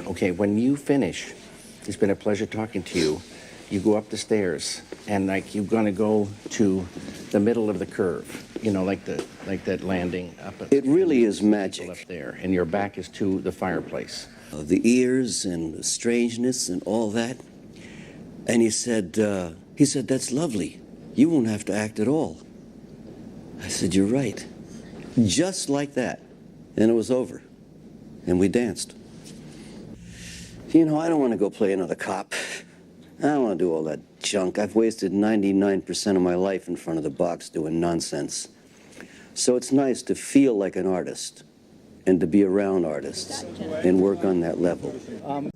Okay, when you finish, it's been a pleasure talking to you. You go up the stairs, and like you're gonna go to the middle of the curve, you know, like that landing up. It really is magic. Up there, and your back is to the fireplace. The ears and the strangeness and all that. And he said, that's lovely. You won't have to act at all. I said, you're right. Just like that. And it was over. And we danced. You know, I don't want to go play another cop. I don't want to do all that junk. I've wasted 99% of my life in front of the box doing nonsense. So it's nice to feel like an artist and to be around artists and work on that level.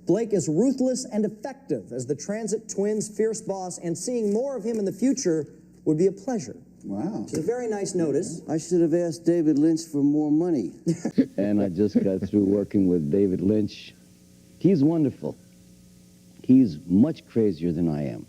Blake is ruthless and effective as the Transit Twins' fierce boss, and seeing more of him in the future would be a pleasure. Wow. It's a very nice notice. I should have asked David Lynch for more money. And I just got through working with David Lynch. He's wonderful. He's much crazier than I am.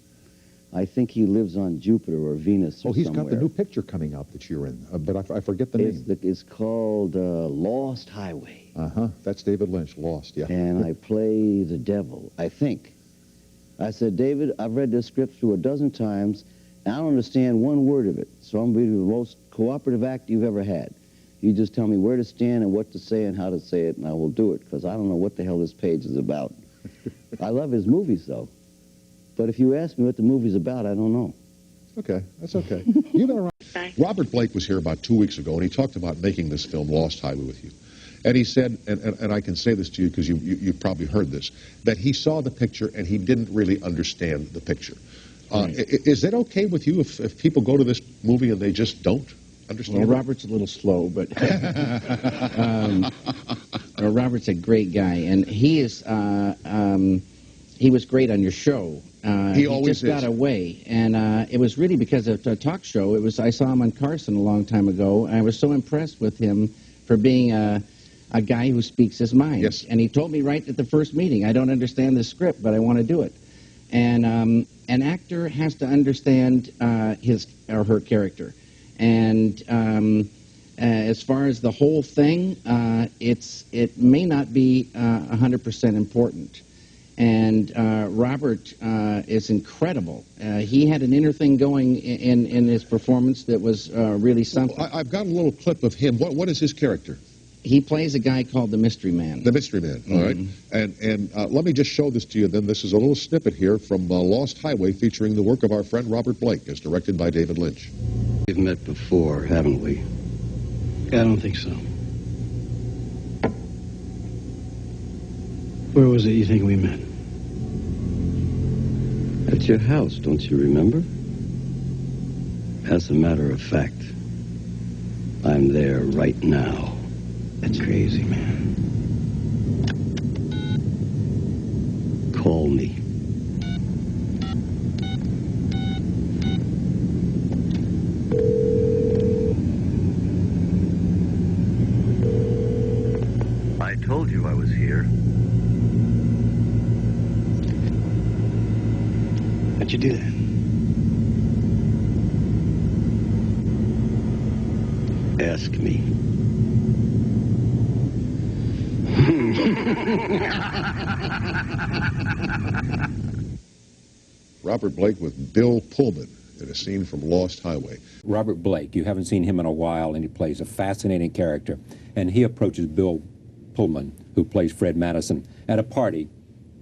I think he lives on Jupiter or Venus or he's somewhere. got the new picture coming out that you're in, but I forget the name. It's called Lost Highway. Uh-huh. That's David Lynch, Lost, yeah. And I play the devil, I think. I said, David, I've read this script through a dozen times, and I don't understand one word of it. So I'm going to be the most cooperative actor you've ever had. You just tell me where to stand and what to say and how to say it, and I will do it, because I don't know what the hell this page is about. I love his movies, though. But if you ask me what the movie's about, I don't know. Okay, that's okay. You've been around. Robert Blake was here about 2 weeks ago, and he talked about making this film, Lost Highway, with you. And he said, and I can say this to you because you've probably heard this, that he saw the picture and he didn't really understand the picture. Right. Is that okay with you if people go to this movie and they just don't understand Well, Robert's a little slow, but Robert's a great guy, and he is. He was great on your show. He always just got away, and it was really because of a talk show. I saw him on Carson a long time ago, and I was so impressed with him for being a guy who speaks his mind. Yes. And he told me right at the first meeting, I don't understand the script, but I want to do it. And an actor has to understand his or her character. And as far as the whole thing, it may not be 100% important. And Robert is incredible. He had an inner thing going in his performance that was really something. I've got a little clip of him. What is his character? He plays a guy called the Mystery Man. The Mystery Man, all right. And let me just show this to you then. This is a little snippet here from Lost Highway featuring the work of our friend Robert Blake, as directed by David Lynch. We've met before, haven't we? I don't think so. Where was it you think we met? At your house, don't you remember? As a matter of fact, I'm there right now. That's crazy, man. Call me. I told you I was here. How'd you do that? Ask me. Robert Blake with Bill Pullman in a scene from Lost Highway. Robert Blake, you haven't seen him in a while, and he plays a fascinating character. And he approaches Bill Pullman, who plays Fred Madison, at a party,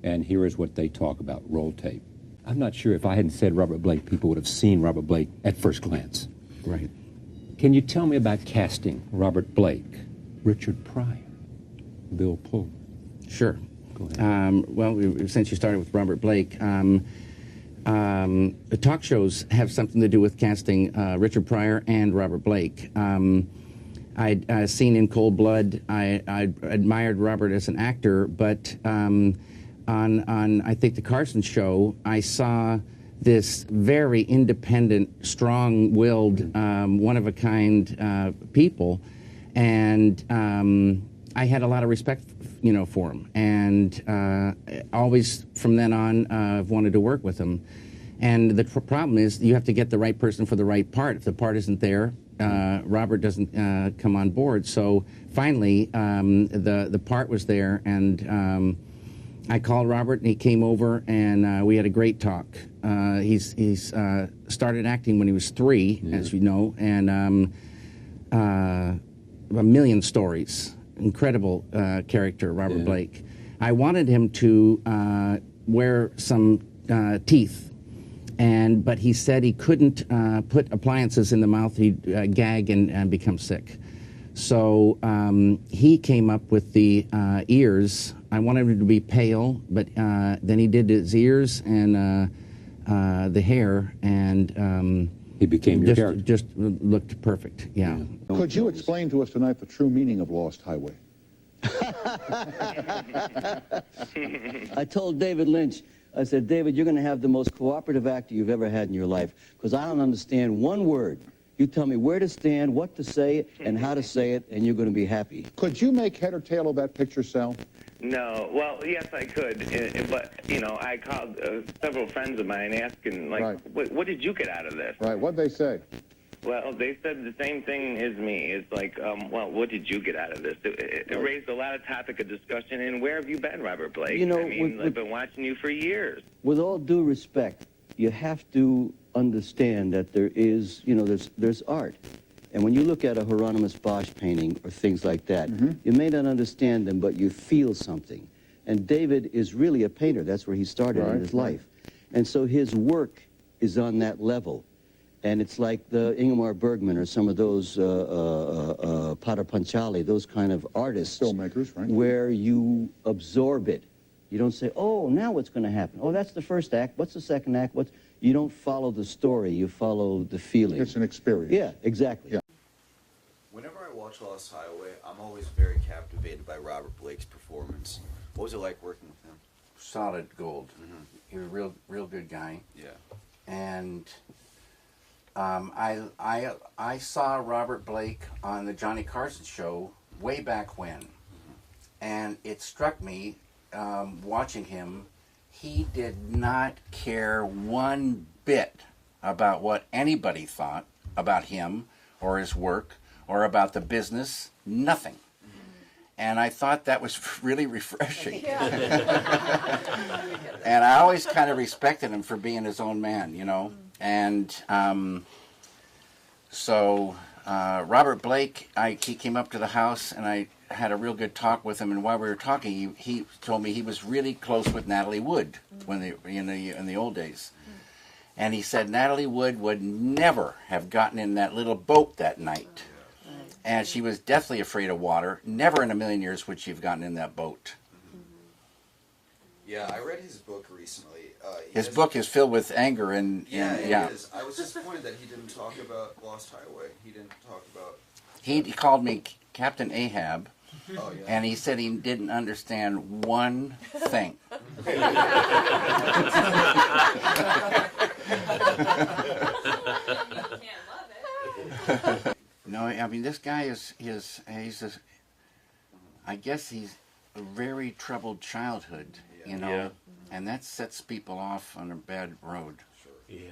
and here is what they talk about. Roll tape. I'm not sure if I hadn't said Robert Blake, people would have seen Robert Blake at first glance. Right. Can you tell me about casting Robert Blake, Richard Pryor, Bill Pullman? Sure. Go ahead. Well, since you started with Robert Blake, the talk shows have something to do with casting Richard Pryor and Robert Blake. I'd seen In Cold Blood. I admired Robert as an actor, but on I think the Carson show, I saw this very independent, strong-willed, one-of-a-kind people, and I had a lot of respect, for him, and always from then on, I've wanted to work with him. And the problem is, you have to get the right person for the right part. If the part isn't there, Robert doesn't come on board. So finally, the part was there, and I called Robert, and he came over, and we had a great talk. He's started acting when he was 3, as we know, and a million stories. Incredible character, Robert Blake. I wanted him to wear some teeth, but he said he couldn't put appliances in the mouth. He'd gag and become sick. So he came up with the ears. I wanted him to be pale, but then he did his ears and the hair, and he became your character. Just looked perfect. Yeah. Could you explain to us tonight the true meaning of Lost Highway? I told David Lynch, I said, David, you're going to have the most cooperative actor you've ever had in your life, because I don't understand one word. You tell me where to stand, what to say, and how to say it, and you're going to be happy. Could you make head or tail of that picture, Sal? No. Well, yes, I could. But, you know, I called several friends of mine asking, like, Right. what did you get out of this? Right. What'd they say? Well, they said the same thing as me. It's like, well, what did you get out of this? It raised a lot of topic of discussion. And where have you been, Robert Blake? You know, I mean, I've been watching you for years. With all due respect, you have to understand that there is, you know, there's art. And when you look at a Hieronymus Bosch painting or things like that, you may not understand them, but you feel something. And David is really a painter. That's where he started in his life. And so his work is on that level. And it's like the Ingmar Bergman or some of those Pater Panchali, those kind of artists. Filmmakers, right. Where you absorb it. You don't say, oh, now what's going to happen? Oh, that's the first act. What's the second act? You don't follow the story. You follow the feeling. It's an experience. Yeah, exactly. Yeah. Whenever I watch Lost Highway, I'm always very captivated by Robert Blake's performance. What was it like working with him? Solid gold. He was a real good guy. Yeah. And I saw Robert Blake on the Johnny Carson show way back when, and it struck me watching him. He did not care one bit about what anybody thought about him or his work or about the business. Nothing. And I thought that was really refreshing. And I always kind of respected him for being his own man, you know. And so Robert Blake, he came up to the house, and I had a real good talk with him. And while we were talking, he told me he was really close with Natalie Wood when in the old days. And he said Natalie Wood would never have gotten in that little boat that night. And she was deathly afraid of water. Never in a million years would she have gotten in that boat. Yeah, I read his book recently. His book is filled with anger and yeah, yeah. It is. I was disappointed that he didn't talk about Lost Highway. He didn't talk about... He called me Captain Ahab, Oh, yeah. and he said he didn't understand one thing. No, I mean, this guy I guess he's a very troubled childhood, you know, and that sets people off on a bad road. Sure. Yeah.